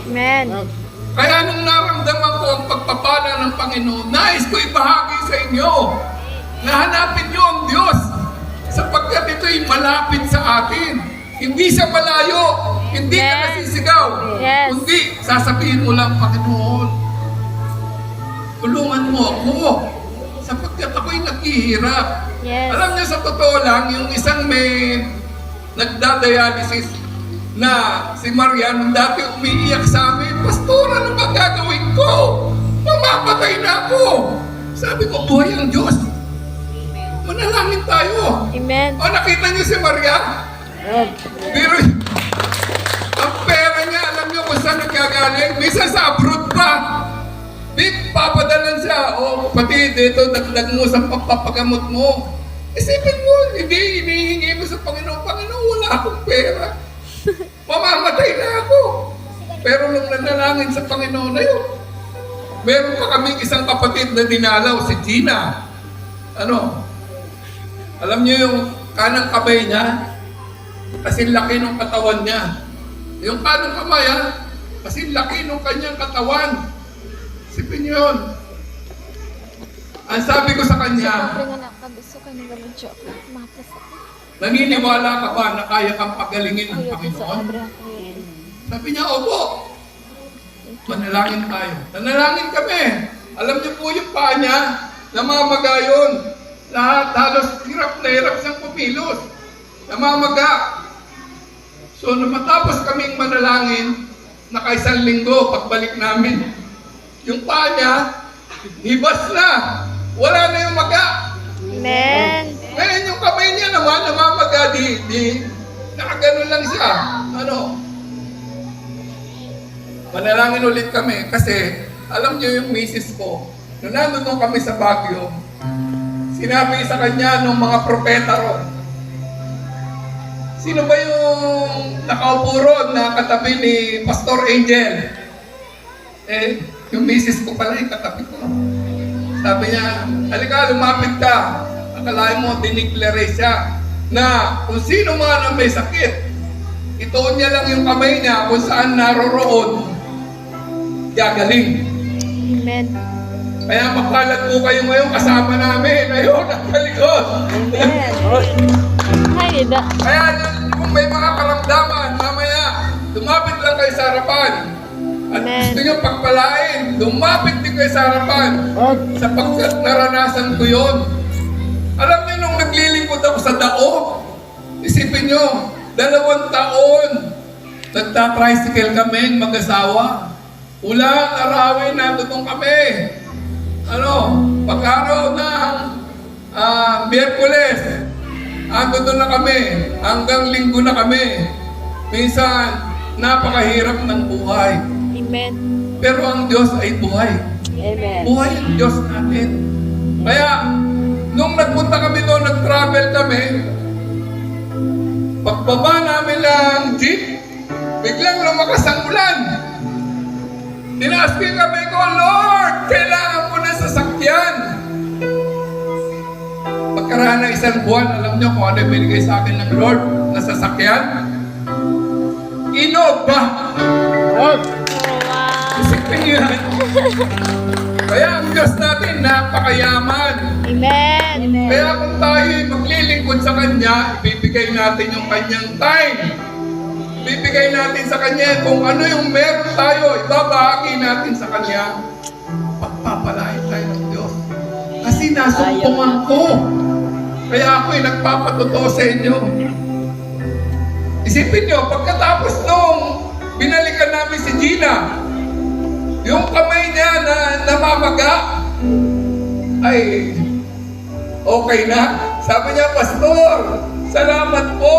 Amen. Kaya nung naramdaman ko ang pagpapala ng Panginoon, nais ko ibahagi sa inyo na hanapin niyo ang Diyos sapagkat ito'y malapit sa atin. Hindi siya malayo, hindi ka nasisigaw, kundi sasabihin mo lang, Panginoon, tulungan mo ako sapagkat ako'y naghihirap. Yes. Alam niyo, sa totoo lang, yung isang may nagdadialysis na si Marian, dati umiiyak sa amin, Pastor, ano ba gagawin ko? Mamamatay na ako. Sabi ko, buhay ang Diyos. Manalangin tayo. Amen. O, nakita niyo si Marian? Pero, ang pera niya, alam niyo kung saan nagkagaling? Minsan sa abroad pa. Papadalan siya. O, pati dito, dagdag mo sa papagamot mo. Isipin mo, hindi hinihingi mo sa Panginoon, Panginoon, wala akong pera. Mamamatay na ako. Pero nung nanalangin sa Panginoon na yun, meron pa kaming isang kapatid na dinalaw, si Gina. Ano? Alam niyo yung kanang kamay niya, kasi laki ng katawan niya. Yung kanang kamay, kasi laki ng kanyang katawan. Isipin niyo yun. Ang sabi ko sa kanya, naniniwala ka ba na kaya kang pagalingin ng Panginoon? Sabi niya, opo. Manalangin tayo. Nanalangin kami. Alam niyo po yung paa niya, namamaga yun. Lahat, halos hirap na hirap siyang pumilos. Namamaga. So, matapos kaming manalangin, nakaisang linggo, pagbalik namin, yung paa niya, hibas na. Wala na yung maga. Amen. Ngayon yung kamay niya naman, namamaga, nakaganon lang siya. Ano? Manalangin ulit kami kasi alam niyo yung misis ko, nung nandun kami sa Baguio, sinabi sa kanya nung mga propeta ron, sino ba yung nakaupo ron na katabi ni Pastor Angel? Yung misis ko pala yung katabi ko. Sabi niya, halika, lumapit ka. Akalain mo, diniklare siya na kung sino man ang may sakit, ituon niya lang yung kamay niya kung saan naroroon, gagaling. Amen. Kaya mapalad po kayo ngayon kasama namin. Ayun, ang kalikot. Amen. Ay, da. Kaya kung may mga karamdaman, mamaya, lumapit lang kayo sa harapan. At gusto nyo pagpalain, lumapit din kayo sa harapan. Sapagkat naranasan ko yun. Alam niyo, nung naglilingkod ako sa Dao, isipin nyo, 2 taon, nagta-tricycle kami, mag-asawa. Ulang arawin, nandun kami. Pag-araw ng Miyerkules, andun na kami, hanggang Linggo na kami. Minsan, napakahirap ng buhay. Amen. Pero ang Diyos ay buhay. Amen. Buhay ang Diyos natin. Kaya, nung nagpunta kami doon, nag-travel kami, pagbaba namin ng jeep, biglang lumakas ang ulan. Tinaas ko yung kamay ko, Lord, kailangan ko na sasakyan. Pagkaraan ng 1 buwan, alam niyo kung ano yung binigay sa akin ng Lord na sasakyan? Innova. Wow. Isipin niyo yan. Kaya ang Diyos natin, napakayaman. Amen. Kaya kung tayo maglilingkod sa Kanya, ibibigay natin yung Kanyang time. Ibibigay natin sa Kanya kung ano yung meron tayo, ibabahagi natin sa Kanya. Pagpapalain tayo ng Diyos. Kasi nasumpungan ko. Kaya ako'y nagpapatotoo sa inyo. Isipin nyo, pagkatapos nung binalikan namin si Gina, yung kamay niya na namamaga, ay okay na. Sabi niya, Pastor, salamat po.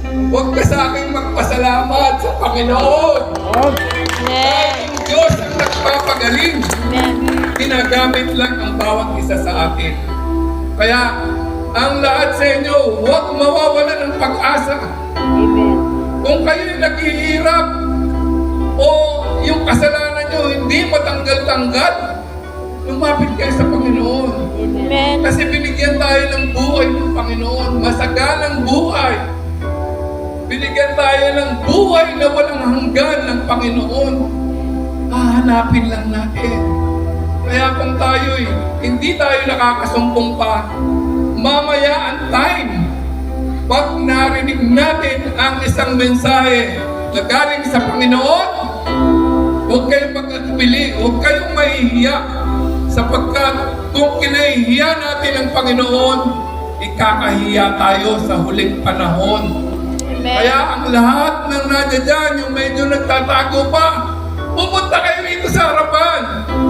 Huwag ka sa akin magpasalamat sa Panginoon. Dahil yung Diyos ang nagpapagaling. Ginagamit lang ang bawat isa sa atin. Kaya, ang lahat sa inyo, huwag mawawala ng pag-asa. Amen. Kung kayo'y naghihirap o yung kasalanan nyo hindi matanggal-tanggal, lumapit kayo sa Panginoon. Amen. Kasi binigyan tayo ng buhay ng Panginoon, masagalang buhay. binigyan tayo ng buhay na walang hanggan ng Panginoon. Hahanapin lang natin. Kaya kung tayo'y hindi tayo nakakasumpong pa, mamaya ang time, pag narinig natin ang isang mensahe na galing sa Panginoon, huwag kayong mag-atubili, huwag kayong mahihiya, sapagkat kung kinahihiya natin ang Panginoon, ikakahiya tayo sa huling panahon. Amen. Kaya ang lahat ng nandiyan, yung medyo nagtatago pa, pumunta kayo rito sa harapan,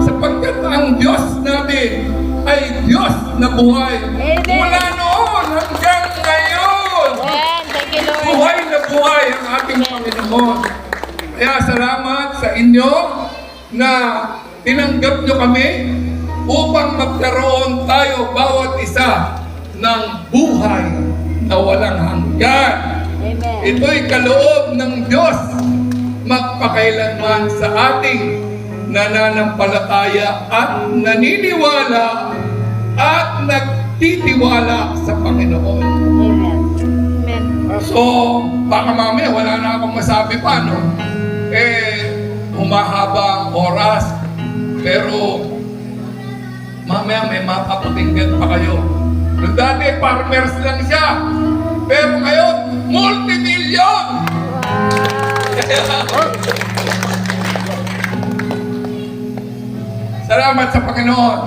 sapagkat ang Diyos natin ay Diyos na buhay. Amen. Mula noon hanggang ngayon, Amen. Thank you, Lord. buhay na buhay ang ating Panginoon. Kaya salamat sa inyo na tinanggap nyo kami upang magkaroon tayo bawat isa ng buhay na walang hanggan. Amen. Ito'y kaloob ng Diyos magpakailanman sa ating nananampalataya at naniniwala at nagtitiwala sa Panginoon. Amen. Amen. So, baka mamaya wala na akong masabi pa, no? Humahaba ang oras. Pero, mamaya may mapapakinggan pa kayo. Noong dati, farmers lang siya. Pero ngayon, multi-million! Salamat sa Panginoon.